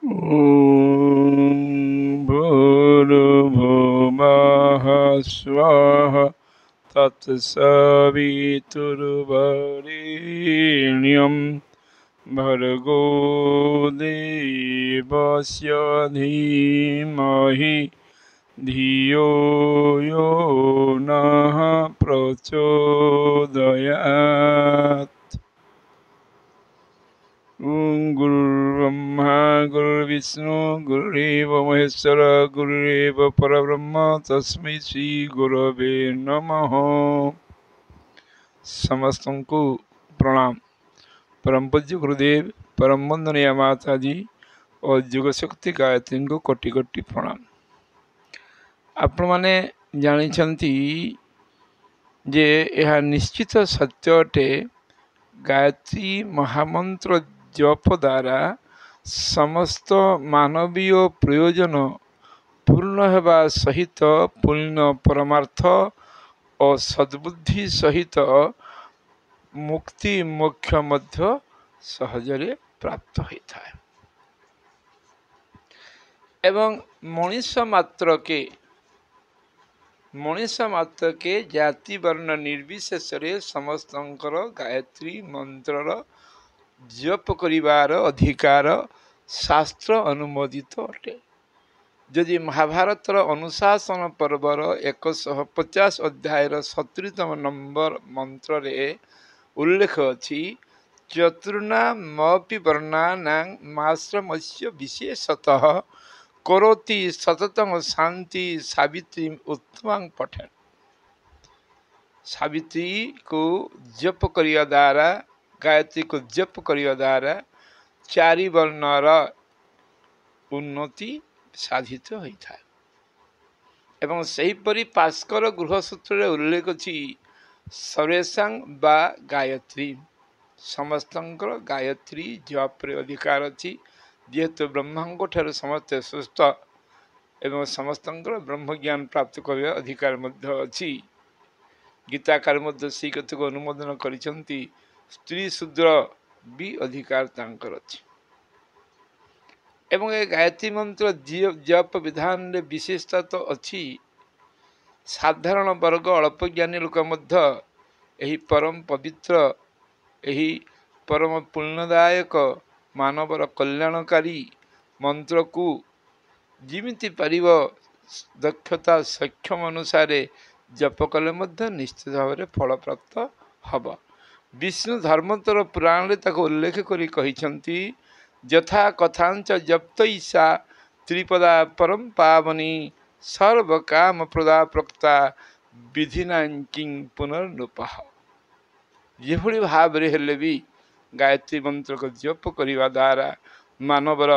ॐ भूर्भुवः स्वः तत्सवितुर्वरेण्यं भर्गो देवस्य धीमहि धियो यो नः प्रचोदयात्। ॐ गुरुर्ब्रह्मा गुरुर्विष्णु गुरुरेव महेश्वर गुरुरेव परब्रह्म तस्मै श्री गुरवे नमः। समस्तଙ୍କୁ प्रणाम। परम पूज्य गुरुदेव परम वंदनीय माता जी और युग शक्ति गायत्री को कोटि कोटि प्रणाम। आपण माने जानिछंती जे यह निश्चित सत्य अटे गायत्री महामंत्र जप द्वारा समस्त मानवीय प्रयोजन पूर्ण हेबा सहित पूर्ण परमार्थ और सद्बुद्धि सहित मुक्ति मोक्ष मध्य सहजरे प्राप्त होता है। एवं मनुष्य मात्र के जाति वर्ण निर्विशेष समस्तंकर गायत्री मंत्रर जप करिवार अधिकार शास्त्र अनुमोदित अटे। यदि महाभारतर अनुशासन पर्वर 150 अध्याय 70तम नंबर मंत्र रे उल्लेख अछि चतुर्णामपि वर्णानां माश्रमस्य विशेषतः करोति सततं शांति सावित्री उत्तमं पठन। सावित्री को जप करिया द्वारा गायत्री को जप करिया द्वारा चारि वर्णर उन्नति साधित होता है। एवं सेहीपरि पास्कर गृहसूत्र उल्लेख अछि सर्वेषां बा गायत्री समस्तंकर गायत्री जप अधिकार अछि जेहेतु ब्रह्मांग ठार समस्त सुस्थ एवं समस्तंकर ब्रह्म ज्ञान प्राप्त करने अधिकार मध्य अछि। गीताकार मध्य से कथा को अनुमोदन करिसंती स्त्री शूद्र भी अधिकार तांकर अछि। एवं ए गायत्री मंत्र जप विधान रे विशेषता तो अछि। साधारण वर्ग अल्प ज्ञानी लोक मध्य एही परम पवित्र एही परम पुण्यदायक मानवर कल्याणकारी मंत्र को जिमिति पारिब दक्षता सक्षम अनुसार जप कले मध्य निश्चित भाव में फल प्राप्त हब। विष्णु धर्मोत्तर पुराण रे ताको उल्लेख करी कहिसंती यथा कथांच जप्तैषा त्रिपदा परम पावनी सर्व काम प्रदा प्रक्ता विधिना किं पुनर्नुपः। जेभली भाव रे हेले भी गायत्री मंत्र को जप करिवा द्वारा मानवर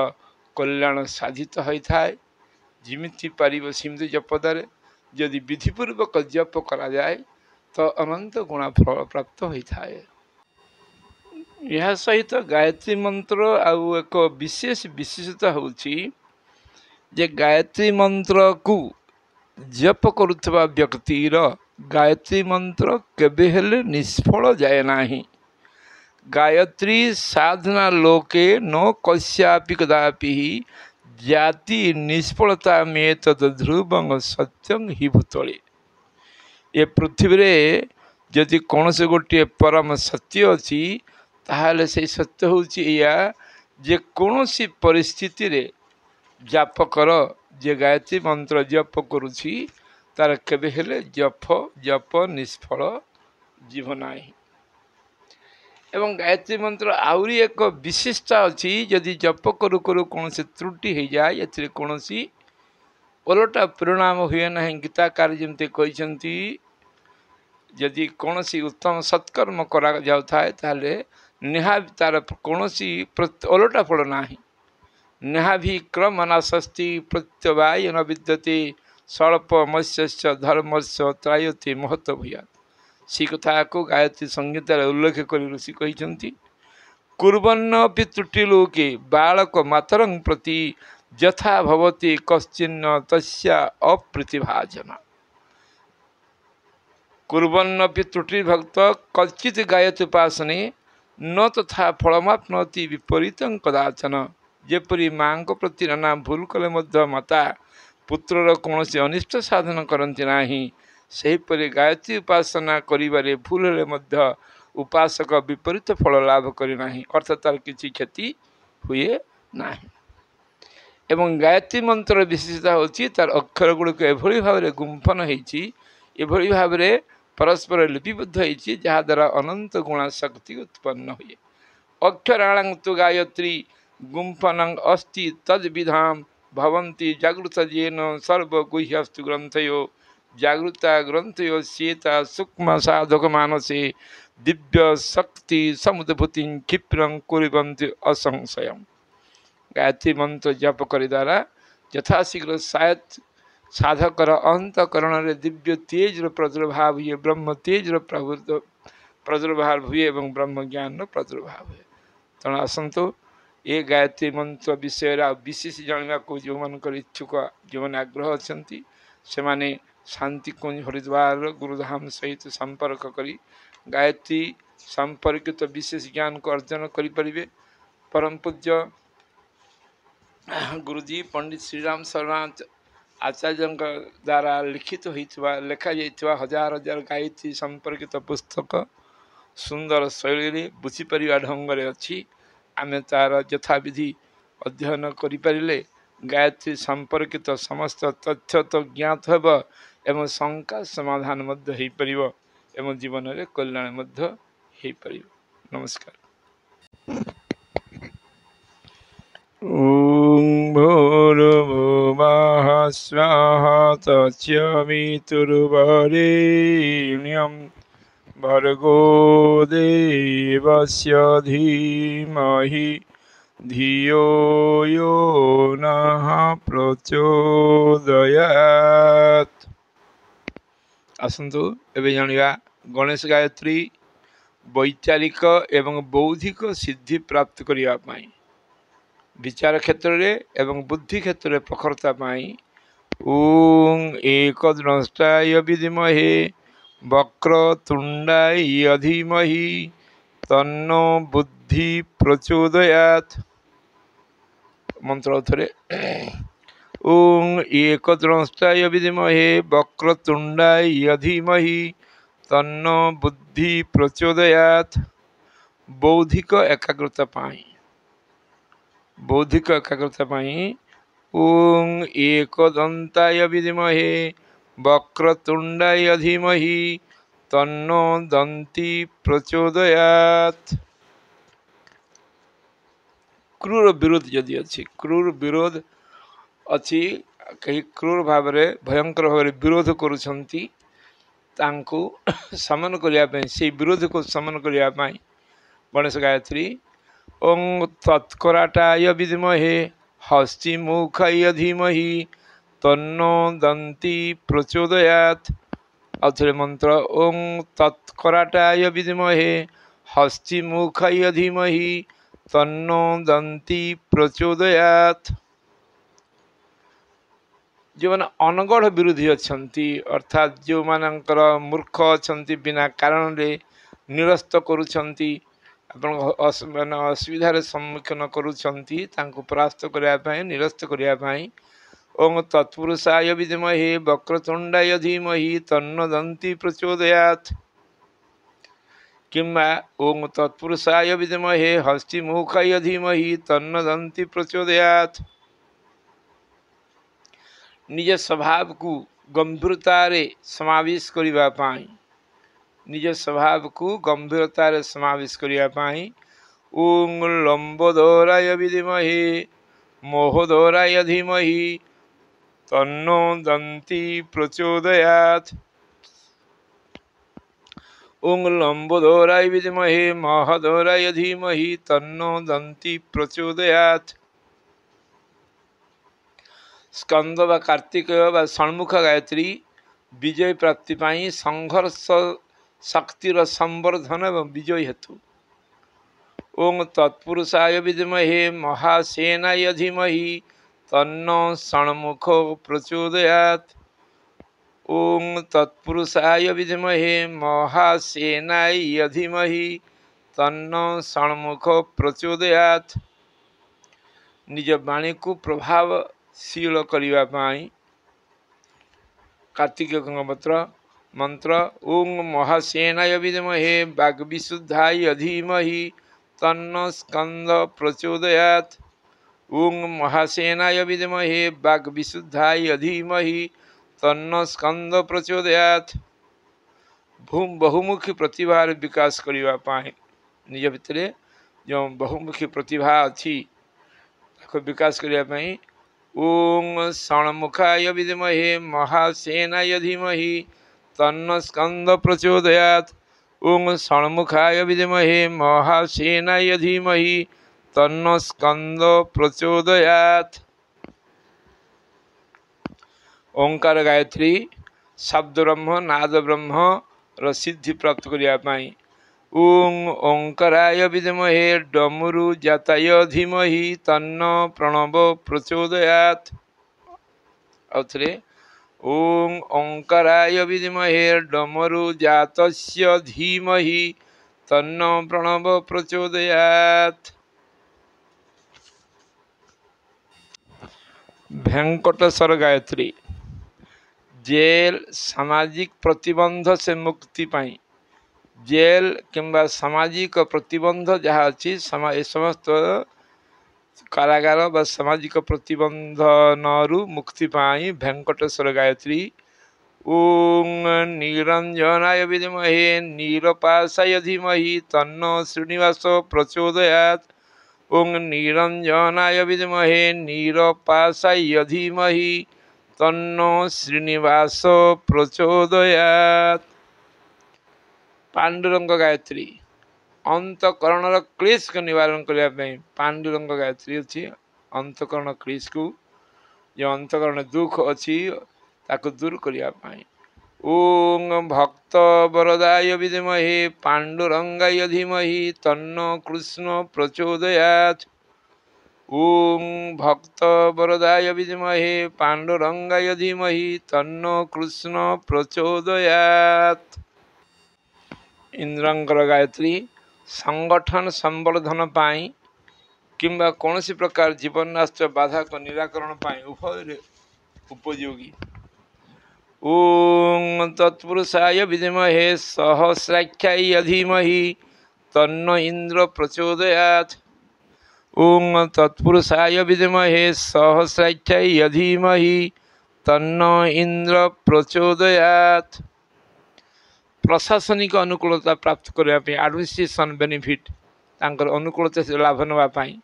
कल्याण साधित होता है। जिमिति पारिब सिमति जप द्वारा यदि विधिपूर्वक जप करा जाए तो अनंत गुणा फल प्राप्त होता है। यह सहित गायत्री मंत्र आउ एक विशेष विशेषता होची जे गायत्री मंत्र को जप करुवा व्यक्तिर गायत्री मंत्र केबे हेले निष्फल जाए नाही। गायत्री साधना लोके न कस्यापि कदापि जाति निष्फलता में तद ध्रुवं सत्यं हि भूतले। ये पृथ्वी रे यदि कौन से गोटे परम सत्य अच्छी ताहले से सत्य होची या जे कौन सी परिस्थिति रे जप कर जे गायत्री मंत्र जप करुछि तार केबे हेले जप निष्फल जीव नाही। एवं गायत्री मंत्र आउरी एक विशिष्टता अच्छी यदि जप करू करू कौन से त्रुटि हो जाए एथिरे कौन सी ओलटा परिणाम हुए ना। गीताकार जमते कहते यदि कौन सी उत्तम सत्कर्म करा जाउथाए ताले नेहा तार कौन सी ओलटा फल ना। नेहा भी क्रम अनाशस्ति प्रत्यवाय न विद्यते स्वल्प मत्स्य धर्मस्य त्रायते महत्व भूया। सी कथा को गायत्री संहिता उल्लेख कर ऋषि कहते कुर्वन्नपि त्रुटिलोके बालक मातरं प्रति यथा भवति कश्चिन्न तस्या अप्रतिभाजन। कुर्वन्नपि त्रुटि भक्त कच्चित् गायत्री उपासने न तथा फलमाप्नोति विपरीतं कदाचन। जेपरी माँ प्रति नाना भूल कले मध्य माता पुत्रर कौन से अनिष्ट साधन करती नाही सेहीपरि गायत्री उपासना करिबारे भूल हेले मध्य उपासक विपरीत फल लाभ करि नाही अर्थात तार किछि क्षति हुए नाही। एवं गायत्री मंत्र विशेषता होची तार अक्षर गुड़िक एभली भाव में गुंफन होती एभली भाव में परस्पर लिपिबद्ध होती जहाँ द्वारा अनंत गुणा शक्ति उत्पन्न हुए। अक्षराणां तु गायत्री गुंफनं अस्ति तद विधाम भवन्ति जागृत येन सर्वगुह्यस्तु ग्रंथयो जागृता ग्रंथयो श्वेता सूक्ष्म साधक मानसे दिव्य शक्ति समुद्भूति क्षिप्रं कुर्वन्ति असंशयम्। गायत्री मंत्र जप कर द्वारा यथाशीघ्र शायद साधकर अंतकरण दिव्य तेज प्रादुर्भाव हुए ब्रह्म तेज प्रादुर्भाव हुए एवं ब्रह्म ज्ञान प्रादुर्भाव हुए। तेणु आसतु ये गायत्री मंत्र विषय विशेष जानवा को जो मन इच्छुक जो मैंने आग्रह अच्छा से माने शांति कुंज हरिद्वार गुरुधाम सहित संपर्क करी गायत्री संपर्कित तो विशेष ज्ञान को अर्जन करें। परम पूज्य गुरुजी पंडित श्रीराम शर्मा आचार्य द्वारा लिखित होता लेखा जाइए हजार हजार गायत्री संपर्कित पुस्तक सुंदर शैली बुझीपर ढंग से अच्छी आम तार यथाविधि अध्ययन करें गायत्री संपर्कित समस्त तथ्य तो ज्ञात होब एवं शंका समाधान हो पार एवं जीवन में कल्याण हो पार। नमस्कार। ॐ भूर्भुवः स्वः तत्सवितुर्वरेण्यं भर्गो देवस्य धीमहि धियो यो नः प्रचोदयात्। आसन्तु एबे जानिबा गणेश गायत्री वैचारिक एवं बौद्धिक सिद्धि प्राप्त करिया पाई विचार क्षेत्र रे एवं बुद्धि क्षेत्र रे प्रखरता पाई ओं एकदृष्टाय विद्महे वक्रतुंडाय धीमहि तन्नो बुद्धि प्रचोदयात्। मंत्र थरे ओं एकदृष्टाय विद्महे वक्रतुंडाय धीमहि तन्नो बुद्धि प्रचोदयात्। बौद्धिक एकाग्रता पाई बौद्धिक एकाग्रता पाई ओं एकदंताय विद्महे वक्रतुंडाय धीमहि तन्नो दंती प्रचोदयात्। क्रूर विरोध यदि अच्छी क्रूर विरोध अच्छी कहीं क्रूर भाव में भयंकर भाव में विरोध करुछंती तांको समन करने से विरोध को समन करने गणेश गायत्री ओं तत्कराटाय विद्महे हस्तिमुखाय धीमहि तन्नो दंती प्रचोदयात्। अथरे मंत्र ओं तत्कराटाय विद्महे हस्तिमुखाय धीमहि तन्नो दंती प्रचोदयात्। जो मैंने अनगढ़ विरोधी अच्छा अर्थात जो मानकर मूर्ख अच्छा बिना कारण रे निरस्त करुछंती मैंने असुविधार सम्मुखीन करुछंती परास्त करने निरस्त करने ओं तत्पुरुषाय विद्महे वक्रतुंडाय धीमहि तन्नो दंती प्रचोदयात्। किंबा ओं तत्पुरुषाय विद्महे हस्तिमुखाय धीमहि तन्नो दंती प्रचोदयात्। निज स्वभाव को गंभीरता रे समावेश करिबा पाई निज स्वभाव को गंभीरता रे समावेश करिबा पाई ओं लंबोदराय विद्महे मोहदराय धीमहि तन्नो दंती प्रचोदयात्। ओं लंबोदराय विद्महे महदराय धीमहि तन्नो दंती प्रचोदयात्। स्कंद व कार्तिक व षण्मुख गायत्री विजय प्राप्ति पाई संघर्ष शक्तिर संवर्धन एवं विजय हेतु ओं तत्पुरुषाय विद्महे महासेनाय धीमहि तन्नो षण्मुख प्रचोदयात्। ओं तत्पुरुषाय विद्महे महासेनाय धीमहि तन्नो षण्मुख प्रचोदयात्। निज वाणी को प्रभावशील करने पाई कार्तिक मंत्र ओं महासेनाय विद्महे वाग्विशुद्धाय धीमहि तन्नो स्कंद प्रचोदयात्। ओं महासेनाय विद्महे वाग्विशुद्धाय धीमहि तन्नो स्कंद प्रचोदयात्। बहुमुखी प्रतिभा विकास करने निज भितर जो बहुमुखी प्रतिभा अच्छी विकास करने ओं षण्मुखाय विद्महे महासेनाय धीमहि तन्नो स्कंद प्रचोदयात्। ओं षण्मुखाय विद्महे महासेनाय धीमहि तन्नो स्कंद प्रचोदयात्। ओंकार गायत्री शब्द ब्रह्म नाद ब्रह्म सिद्धि प्राप्त करने ओं ओंकाराय विद्महे डमरु जाताय धीमहि तन्नो प्रणव प्रचोदयात्। औथरे ओं ओंकाराय विद्महे डमरु जातस्य धीमहि तन्नो प्रणव प्रचोदयात्। वेंकटेश्वर गायत्री जेल सामाजिक प्रतिबंध से मुक्ति पाई जेल किंबा सामाजिक प्रतिबंध जहाँ अच्छी समस्त कारागार व सामाजिक प्रतिबंधन मुक्ति पाई वेंकटेश्वर गायत्री ओं निरंजनाय विद्महे नीरपाशाय धीमहि तन्नो श्रीनिवास प्रचोदयात्। ओं निरंजनाय विद्महे नीरपाशाय धीमहि तन्नो श्रीनिवास प्रचोदयात्। पांडुरंग गायत्री अंतकरण क्लेश को निवारण करने पांडुरंग गायत्री अच्छी अंतकरण क्लेश को जो अंतकरण दुख अच्छी ताको दूर करने ओं भक्त वरदाय विद्महे पांडुरंगाय धीमहि तन्नो कृष्ण प्रचोदयात्। ओं भक्त वरदाय विद्महे पांडुरंगाय धीमहि तन्नो कृष्ण प्रचोदयात्। इंद्रंकर गायत्री संगठन संवर्धन पाई किंबा कौन सी प्रकार जीवनाश्च बाधा को निराकरण पाई उभय उपयोगी ओं तत्पुरुषाय विद्महे सहस्राख्याय धीमहि तन्नो इंद्र प्रचोदयात्। ओं तत्पुरुषाय विद्महे सहस्राख्याय धीमहि तन्नो इंद्र प्रचोदयात्। प्रशासनिक अनुकूलता प्राप्त करने एडमिनिस्ट्रेशन बेनिफिट तांकर अनुकूलता से लाभ नापी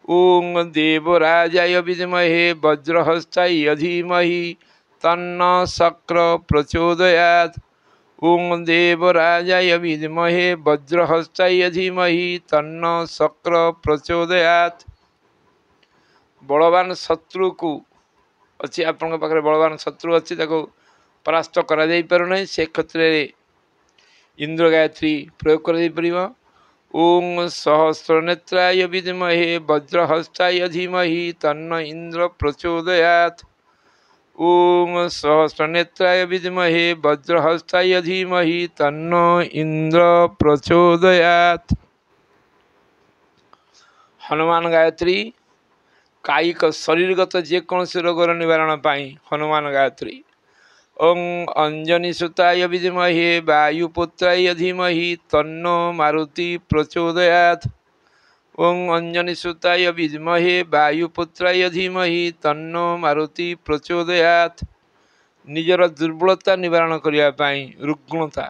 ओं देवराजाय विद्महे वज्रहस्ताय धीमहि तन्नो शक्र प्रचोदयात्। ओं देवराजाय विद्महे वज्रहस्ताय धीमहि तन्नो शक्र प्रचोदयात्। बलवान शत्रु को अच्छी आपण पाखे बलवान शत्रु अच्छी परास्त करा जाई पारुना से क्षेत्र में इंद्र गायत्री प्रयोग कर ओं सहस्रनेत्राय विद्महे वज्रहस्ताय धीमहि तन्नो इंद्र प्रचोदयात्। ओं सहस्रनेत्राय विद्महे वज्रहस्ताय धीमहि तन्नो इंद्र प्रचोदयात्। हनुमान गायत्री कायिक शरीरगत जेकोसी रोगर निवारण पाई हनुमान गायत्री ओं अंजनी सुताय विद्महे वायुपुत्राय धीमहि तन्नो मारुति प्रचोदयात्। ओं अंजनी सुताय विद्महे वायुपुत्राय धीमहि तन्नो मारुति प्रचोदयात्। निजर दुर्बलता निवारण करने रुग्णता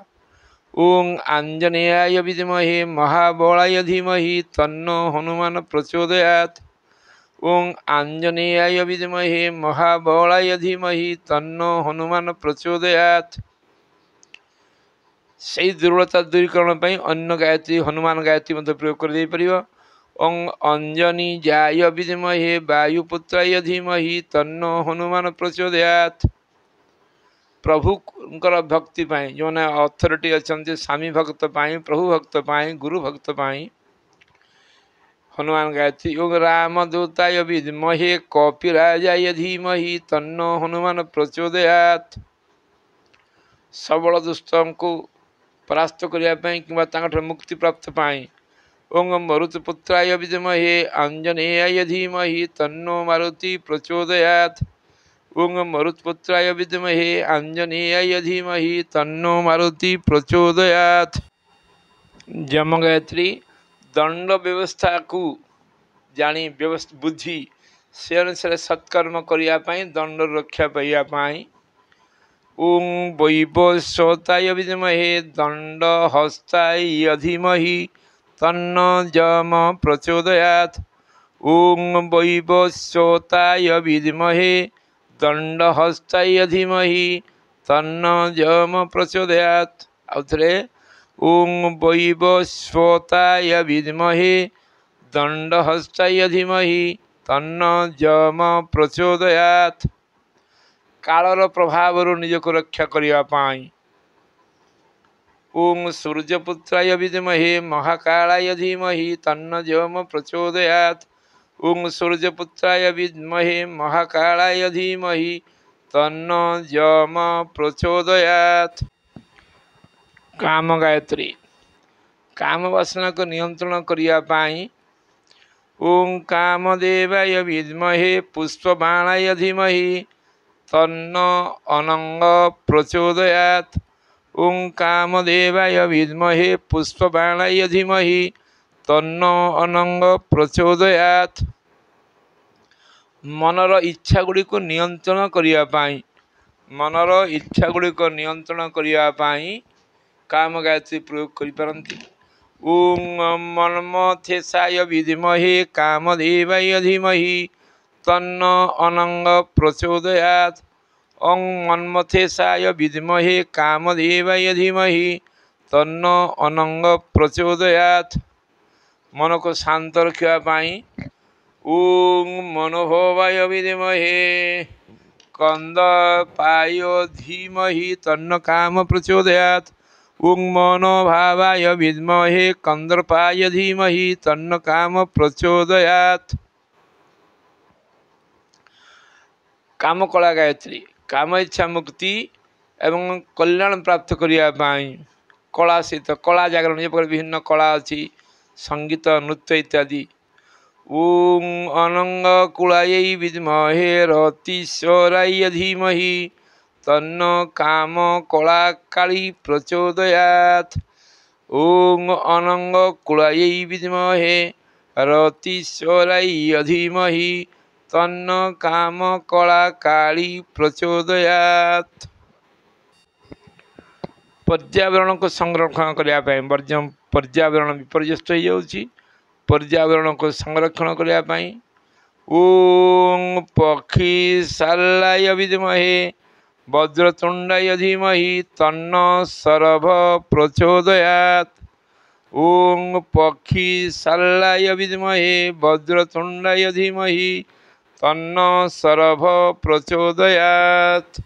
ओं आंजनेयाय विद्महे महाबलाय धीमहि तन्नो हनुमान प्रचोदयात्। ओं आंजनेयाय विद्महे महाबलाय धीमहि तन्नो हनुमान प्रचोदयात्। से दुर्बलता दूरीकरण अन्य गायत्री हनुमान गायत्री प्रयोग कर ओं अंजनी जाय विद्महे वायुपुत्राय धीमहि तन्नो हनुमान प्रचोदयात्। प्रभुंकर भक्ति पाई जो अथॉरिटी अच्छा स्वामी भक्त पाई प्रभु भक्त पाई गुरु भक्त पाई हनुमान गायत्री ओं रामदूताय विद्महे कपिराजाय धीमहि तन्नो हनुमान प्रचोदयात्। सबल दुष्टों को परास्त करने कि मुक्ति प्राप्त पाई ओं मरुत्पुत्राय विद्महे आंजनेयाय धीमहि तन्नो मारुति प्रचोदयात्। ओं मरुत्पुत्राय विद्महे आंजनेयाय धीमहि तन्नो मारुति प्रचोदयात्। जम गायत्री दंड व्यवस्था को जानी बुद्धि से अनुसार सत्कर्म करने दंड रक्षा पाई। ओं वैवस्वताय विद्महे दंड हस्ताय धीमहि तन्न जम प्रचोदयात्। ओं वैवस्वताय विद्महे दंड हस्ताय धीमहि तन्न जम प्रचोदयात्। आउथरे ओं वैवस्वताय विद्महे दंड हस्ताय धीमहि तन्न जम प्रचोदयात्। कालर प्रभाव निज को रक्षा करने। ओं सूर्यपुत्राय विद्महे महाकालाय धीमहि तन्न जम प्रचोदयात्। ओं सूर्यपुत्राय विद्महे महाकालाय धीमहि तन्न जम प्रचोदयात्। काम गायत्री काम वासना को नियंत्रण करने। ओं कामदेवाय विद्महे पुष्पबाणाय धीमहि तन्न अनंग प्रचोदयात्। ओं कामदेवाय विद्महे पुष्पबाणाय धीमहि तन्न अनंग प्रचोदयात्। मनर इच्छा गुड़ी को नियंत्रण करने। मनर इच्छा गुड़ी को नियंत्रण करने काम गायत्री प्रयोग करिपारंती। ओं मन्मथेशाय विद्महे कामदेवाय धीमहि तन्न अनंग प्रचोदयात्। ओं मन्मथेशाय विद्महे कामदेवाय धीमहि तन्न अनंग प्रचोदयात्। मन को शांत रखापी। ओं मनोभवाय विद्महे कंदपाय धीमहि तन्न काम प्रचोदयात्। ओं मनोभावाय विद्महे कंदर्पाय धीमहि तन्न काम प्रचोदयात्। काम कला गायत्री काम इच्छा मुक्ति एवं कल्याण प्राप्त करने कला सहित कला जागरण ये विभिन्न कला अच्छी संगीत नृत्य इत्यादि। ओं अनंग कुलायै विद्महे रतीश्वराय धीमहि तन्न काम कला काली प्रचोदयात्। ओं अनंग कुलायै विद्महे रतीश्वराय धीमहि तन्न काम कला काली प्रचोदयात्। पर्यावरण को संरक्षण करने पर्यावरण विपर्यस्त हो जाउछि। पर्यावरण को संरक्षण करने। ओं पक्षी शालाय विद्महे वज्रतुंडाय धीमहि तन्न शरभ प्रचोदयात्। ओं पक्षी शालाय विद्महे वज्रतुंडाय धीमहि तन्न शरभ प्रचोदयात्।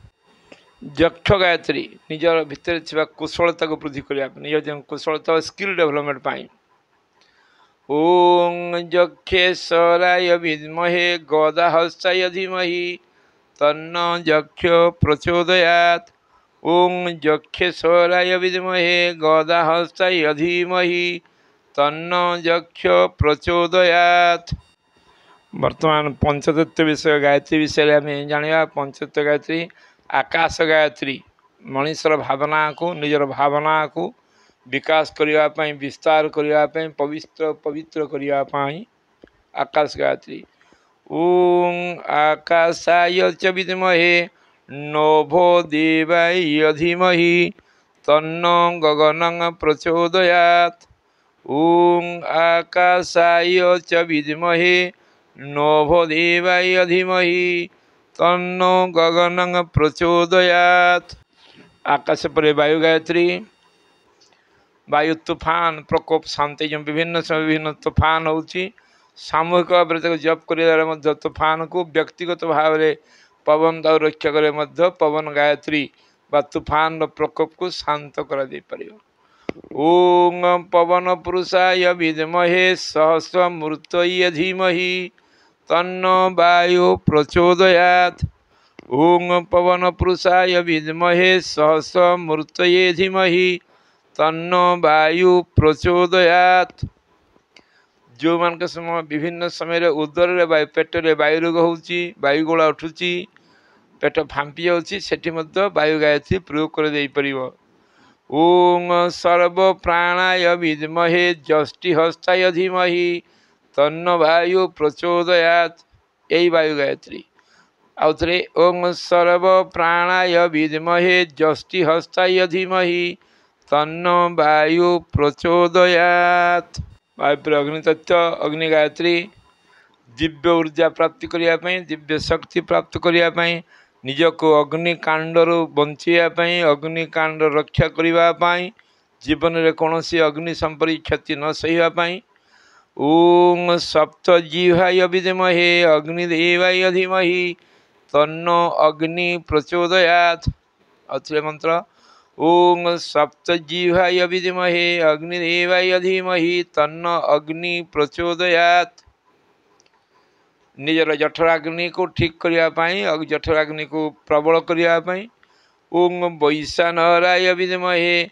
यक्ष गायत्री निजर भितर थिबा कुशलता को वृद्धि करने निज कुशलता स्किल डेवलपमेंट पाई। ओं यक्षेश्वराय विद्महे गदाहस्ताय धीमहि तन्न यक्ष प्रचोदयात्। ओं यक्षेश्वराय विद्महे गदाहस्ताय धीमहि तन्न यक्ष प्रचोदयात्। वर्तमान पंचतत्व विषय गायत्री विषय आम जाना। पंचतत्व गायत्री आकाश गायत्री मनुष्यर भावना को निजर भावना को विकास करने विस्तार करने पवित्र पवित्र करने आकाश गायत्री। ओं आकाशाय च विद्महे नभो देवाय धीमहि तन्न गगनं प्रचोदयात्। ओं आकाशाय च विद्महे नभो देवाय धीमहि तन्नो गगनं प्रचोदयात्। आकाश पर वायु गायत्री वायु तूफान प्रकोप शांति जो विभिन्न समय विभिन्न तूफान होची सामूहिक भाव जप कर तूफान को व्यक्तिगत भाव में पवन दाउ रक्षा करे पवन गायत्री बा तूफान प्रकोप को शांत कर दे परियो। ओं पवन पुरुषाय विद्महे सहस्रमूर्तये धीमहि तन्नो वायु प्रचोदयात्। ओं पवन पुरुषाय विद्महे सहस्रमूर्तये धीमहि तन्नो वायु प्रचोदयात्। जो मान समय विभिन्न समय उदर वायु पेटरे वायु रोग होची वायु गोला उठुची पेट फांपी जाऊँगी सेठी मध्य वायु गायत्री प्रयोग कर दे परिबो। ओम सर्व प्राणाय विद्महे जष्टि हस्ताय धीमहि तन्न वायु प्रचोदयात्। यही वायु गायत्री आउ थे ओम सर्व प्राणाय विद्महे जष्टि हस्ताय धीमहि तन्न वायु प्रचोदयात्। वायु पर अग्नि तत्व अग्नि गायत्री दिव्य ऊर्जा प्राप्ति करने दिव्य शक्ति प्राप्त करने निजक अग्निकांडरू बचाई अग्निकांड रक्षा करने जीवन में कौन अग्नि संपरी क्षति न सहीवाई। ओम सप्तजिह्वाय विद्महे अग्निदेवाय धीमहि तन्नो अग्नि प्रचोदयात्। अथले मंत्र ओम सप्तजिह्वाय विद्महे अग्निदेवाय धीमहि तन्नो अग्नि प्रचोदयात्। निजर जठराग्नि को ठीक करने जठराग्नि को प्रबल करने ओम वैशानराय विद्महे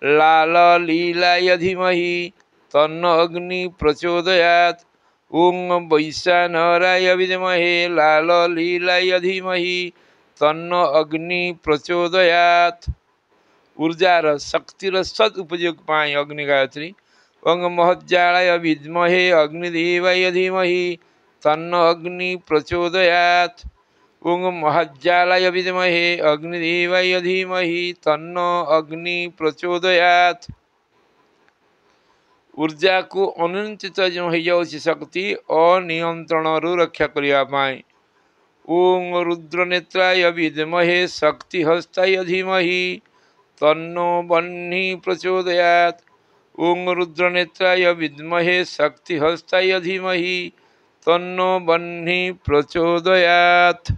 लाल लीलाय धीमहि तन्न अग्नि प्रचोदयात्। ओम वैशानराय विद्महे लाल लीलाय धीमहि तन्न अग्नि प्रचोदयात्। ऊर्जार शक्तिर सद उपयोग पाए अग्नि गायत्री। ओम महज्जालाय विद्महे अग्निदेवाय धीमहि तन्न अग्नि प्रचोदयात्। ओम महज्जालाय विद्महे अग्निदेवाय धीमहि तन्न अग्नि प्रचोदयात्। ऊर्जा को अनियंत्रित जो हो जाऊँगी शक्ति अनियंत्रण रक्षा करने। ओम रुद्रनेत्राय विद्महे शक्ति हस्ताय धीमहि तन्नो बह्नि प्रचोदयात्। ओम रुद्रनेत्राय विद्महे शक्ति हस्ताय धीमहि तन्नो बह्नि प्रचोदयात्।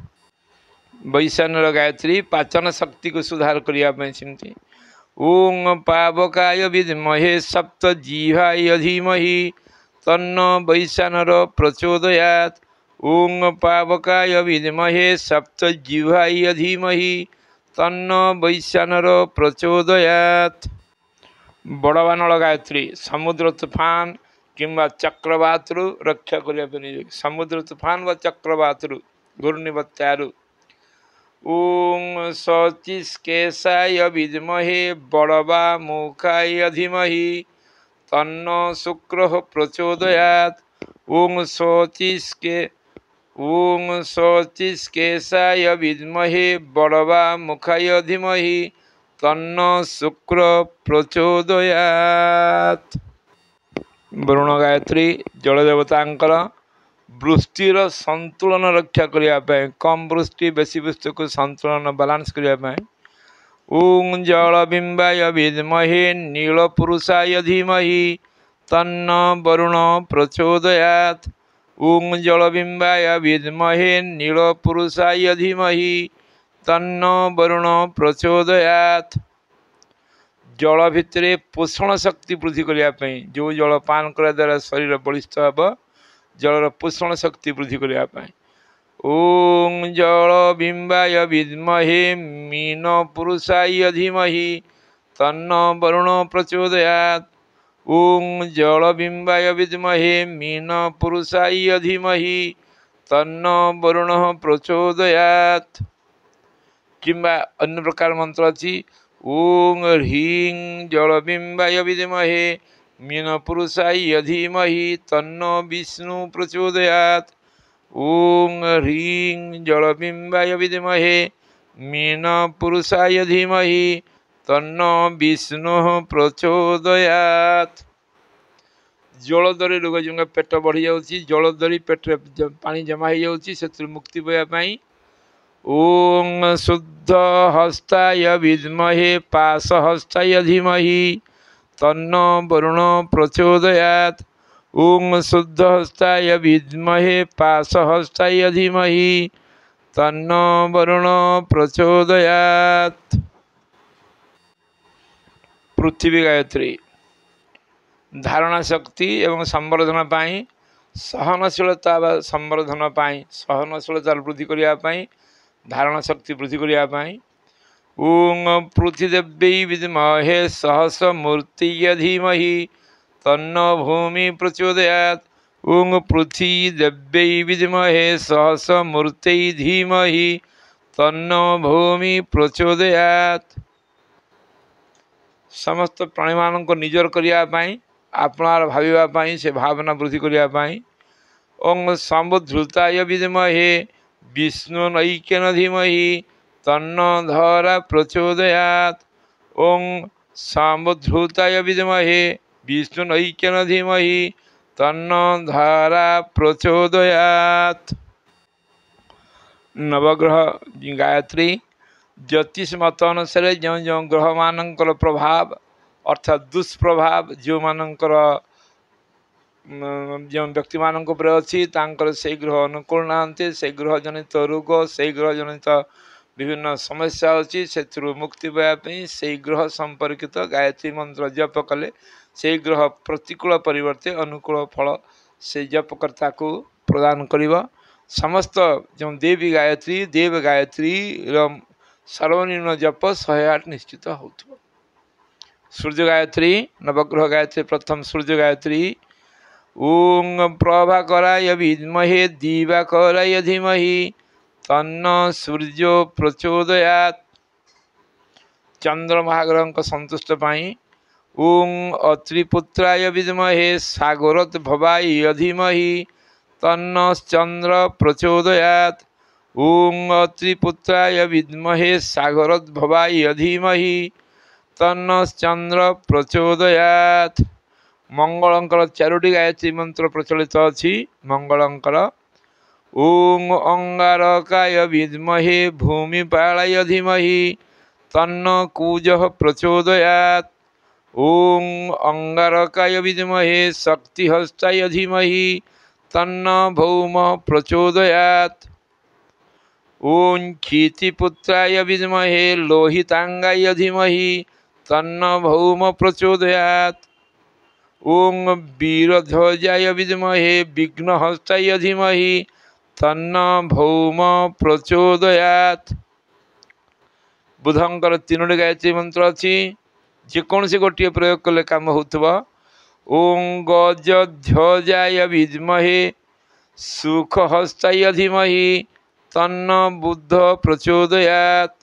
वैशानर गायत्री पाचन शक्ति को सुधार करने। ओम पावकाय विद्महे सप्तजिह्वाय धीमहि तन्नो वैशानर प्रचोदयात्। ओम पावकाय विद्महे सप्तजिह्वाय धीमहि तन्नो वैशानर प्रचोदयात्। बड़वानल गायत्री समुद्र तूफान किंबा चक्रवातरू रक्षा करने समुद्र तूफान व चक्रवातरू घूर्णिबत्तारू। ओम शचिस्केशाय विद्महे बड़वा मुखाय धीमहि तन्नो शुक्र प्रचोदयात्। ओम शचिस्केशाय विद्महे बड़वा मुखाय धीमहि तन्नो शुक्र प्रचोदयात्। वरुण गायत्री जलदेवतांकर वृष्टिर संतुलन रक्षा करने कम वृष्टि बेसी वृष्टि को संतुलन बालांस करने। ओम जलबिंबाय विद्महे नीलपुरुषाय धीमहि तन्न वरुण प्रचोदयात्। ओम जलबिंबाय विद्महे नीलपुरुषाय धीमहि तन्न वरुण प्रचोदयात्। जल भितर पोषण शक्ति वृद्धि करने जो जल पान करा द्वारा शरीर बलिष्ठ हे जलर पोषण शक्ति वृद्धि करने। ओम जलबिंबाय विद्महे मीन पुरुषाय धीमहि तन्न वरुण प्रचोदयात्। ओम जलबिंबाय विद्महे मीन पुरुषाय धीमहि तन्न वरुण प्रचोदयात्। किंबा अन्य प्रकार मंत्र अच्छी ओम ह्रीं जलबिंबाय विद्महे मीन पुरुषाय धीमहि तन्नो विष्णु प्रचोदयात्। ओम ह्रीं जलबिंबाय विद्महे मीन पुरुषाय धीमहि तन्नो विष्णु प्रचोदयात्। जलदरी रोग जो पेट बढ़ी जाऊँगी जलदरी पेट पानी जमा हो जाऊँगी से मुक्ति पाई। ओम शुद्ध हस्ताय विद्महे पाशहस्ताय धीमहि तन्नो वरुण प्रचोदयात्। ओम शुद्ध हस्ताय विद्महे पाशहस्ताय धीमहि तन्नो वरुण प्रचोदयात्। पृथ्वी गायत्री धारणा शक्ति एवं संवर्धन पाई सहनशीलता संवर्धन पाई सहनशीलता वृद्धि करने धारणा शक्ति वृद्धि करने। ओम पृथ्वीदेव्यै विद्महे सहस मूर्ति धीमहि तन्नो भूमि प्रचोदयात्। ओं पृथ्वी देव्यै विद्महे सहसमूर्त्यै धीमहि तन्नो भूमि प्रचोदयात्। समस्त प्राणी मान को निजर करने आपणार भाविबा से भावना वृद्धि करने। ओं समुद्धृताय विद्महे विष्णुनैक्यन धीमहि तन्नो धरा प्रचोदयात्। ओं समुद्धृताय विद्महे विष्णुनैक्यन धीमहि तन्नो धरा प्रचोदयात्। नवग्रह गायत्री ज्योतिष मत अनुसार जो जो ग्रह मानकर प्रभाव अर्थात दुष्प्रभाव जो मानकर जो व्यक्ति मान अच्छी से ग्रह अनुकूल नहांती से ग्रह जनित रोग से ग्रह जनित विभिन्न समस्या अच्छी से मुक्ति पाइबापी से ग्रह संपर्कित गायत्री मंत्र जप कले से ग्रह प्रतिकूल परिवर्ते अनुकूल फल से जपकर्ता को प्रदान कर। समस्त जो देवी गायत्री सर्वनिम्न जप 108 निश्चित हो। सूर्य गायत्री नवग्रह गायत्री प्रथम सूर्य गायत्री ओं प्रभाकराय विद्महे दिवाकराय धीमहि तन्नो सूर्यो प्रचोदयात्। चंद्र महाग्रह को संतुष्ट पाई ओं अत्रिपुत्राय विद्महे सागरत भवाय धीमहि तन्नो चंद्र प्रचोदयात्। ओं अत्रिपुत्राय विद्महे सागरत भवाय धीमहि तन्नो चंद्र प्रचोदयात्। मंगलंकर चारोटी गायत्री मंत्र प्रचलित अच्छी मंगलंकर ओं अंगारकाय विद्महे भूमिपालाय धीमहि तन्नो कुजः प्रचोदयात्। ओं अंगारकाय विद्महे शक्तिहस्ताय धीमहि तन्नो भौमः प्रचोदयात्। ओं क्षितिपुत्राय विद्महे लोहितांगाय धीमहि तन्नो भौम प्रचोदयात्। ओं वीरध्वजाय विद्महे विघ्नहस्ताय धीमहि तन्नो भौम प्रचोदयात्। बुधंकर तीनोटी गायत्री मंत्र अच्छी जेकोसी गोटे प्रयोग कले काम होथबो। ओं गजध्वजाय विद्महे सुखहस्ताय धीमहि तन्नो बुध प्रचोदयात्।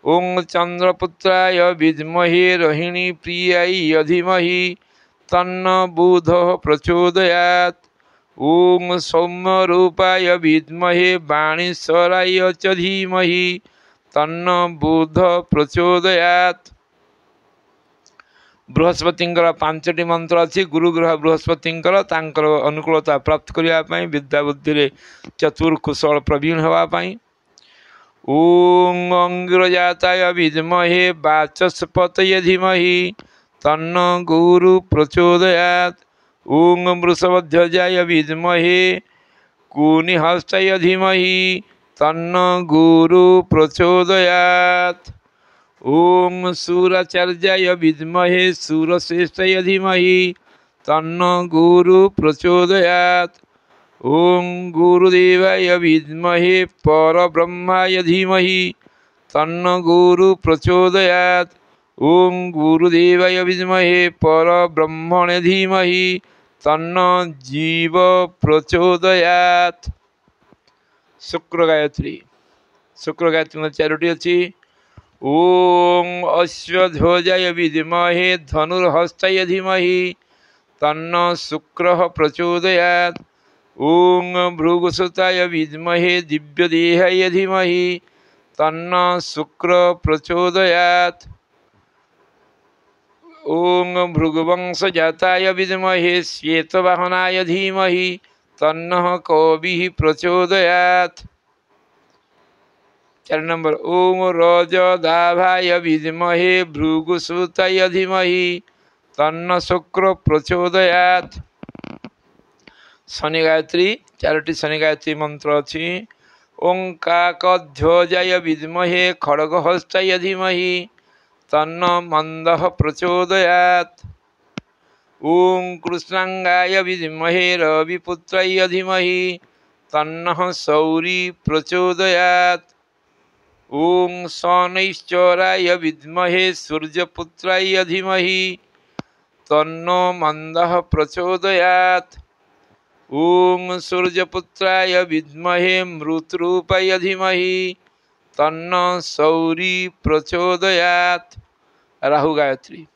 ओं चंद्रपुत्राय विद्महे रोहिणी प्रियाय धीमहि तन्नो बुध प्रचोदयात्। ओं सौम्यरूपाय विद्महे वाणीश्वराय च धीमहि तन्नो बुध प्रचोदयात्। बृहस्पति पांचटी मंत्र अच्छी गुरुग्रह बृहस्पति अनुकूलता प्राप्त करने विद्या बुद्धि चतुर्कुशल प्रवीण होगापाई। ओं अंगिरजाताय विद्महे वाचस्पतये धीमहि तन्नो गुरु प्रचोदयात्। ओं वृषभध्वजाय विद्महे कुनिहस्ताय धीमहि तन्नो गुरु प्रचोदयात्। ओं शूराचार्याय विद्महे शूरश्रेष्ठाय धीमहि तन्नो गुरु प्रचोदयात्। ओं गुरुदेवाय विद्महे परब्रह्माय धीमहि तन्नो गुरु प्रचोदयात्। ओं गुरुदेवाय विद्महे परब्रह्मणे धीमहि तन्नो जीव प्रचोदयात्। शुक्र गायत्री में चारोटी अच्छी ओं अश्वध्वजाय विद्महे धनुर्हस्ताय धीमहि तन्नो शुक्रः प्रचोदयात्। ओं भृगुसुताय विद्महे दिव्यदेहाय धीमहि तन्नो शुक्र प्रचोदयात्। ओं भृगुवंशजाताय विद्महे श्वेतवाहनाय धीमहि तन्नो कविः प्रचोदयात्। 4 नंबर ओं रजदाभाय विद्महे भृगुसुताय धीमहि तन्नो शुक्र प्रचोदयात्। शनि गायत्री चारोटी शनि गायत्री मंत्र अच्छी ओं काकध्वजाय विद्महे खड्गहस्ताय धीमहि तन्नो मंदः प्रचोदयात्। ओं कृष्णांगाय विद्महे रविपुत्राय धीमहि तन्नो शौरी प्रचोदयात्। ओं शनैश्चराय विद्महे सूर्यपुत्राय धीमहि तन्नो मंदः प्रचोदयात्। ओं सूर्यपुत्राय विद्महे मृतरूपाय धीमहि तन्न सौरी प्रचोदयात्। राहु गायत्री।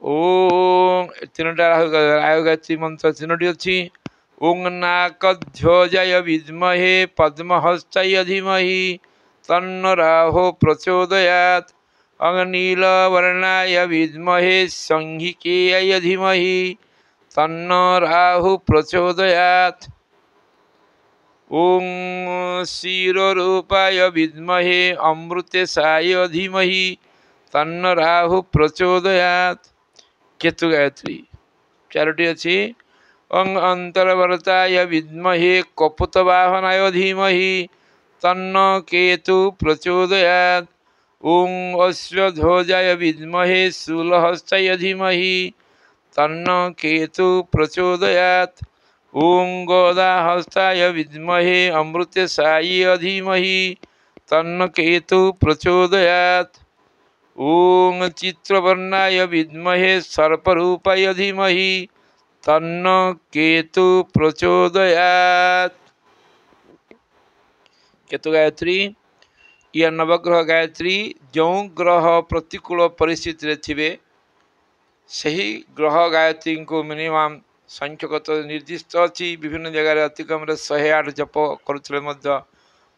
ओं तीनोटा राहु गायत्री मंत्र तीनोटी अच्छी। ओं नाकध्वजाय विद्महे पद्महस्ताय धीमहि तन्न राहो प्रचोदयात्। ओं नीलवर्णाय विद्महे संहिकेय धीमहि तन्न राहु प्रचोदयात्। ओं क्षीररूपाय विद्महे अमृतेशाय धीमहि तन्न राहु प्रचोदयात्। केतु गायत्री चारोटी अच्छी। ओं अंतर्वर्ताय विद्महे कपूतवाहनाय धीमहि तन्न केतु प्रचोदयात्। ओं अश्वध्वजाय विद्महे शूलहस्ताय धीमहि तन्न केतु प्रचोदयात्। ओं गदाहस्ताय विद्महे अमृतेशाय धीमहि तन्न केतु प्रचोदयात्। ओं चित्रवर्णाय विद्महे सर्परूपाय धीमहि तन्न केतु प्रचोदयात्। केतु गायत्री या नवग्रह गायत्री जो ग्रह प्रतिकूल परिस्थिति थे सही ग्रह गायत्री को मिनिमम संख्यक तो निर्दिष्ट अच्छी। विभिन्न जगह अतिक्रम 108 जप करुले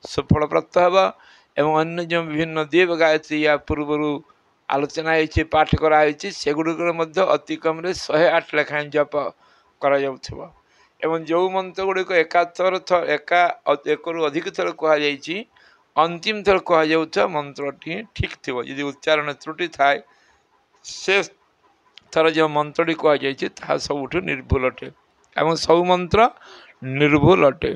सुफल प्राप्त होगा। एवं अन्य जो विभिन्न देव गायत्री या पूर्व आलोचना होती पाठ कराई सेगुड़ अतिक्रम 108 लेखाएं जप कर जो मंत्र गुड़िक एक अधिक थर कहुई अंतिम थर कहुआ मंत्रटी ठीक थी। यदि उच्चारण त्रुटि थाए से थर जो मंत्रटी कहुई सब निर्भुल अटे एवं सब मंत्र निर्भुल अटे।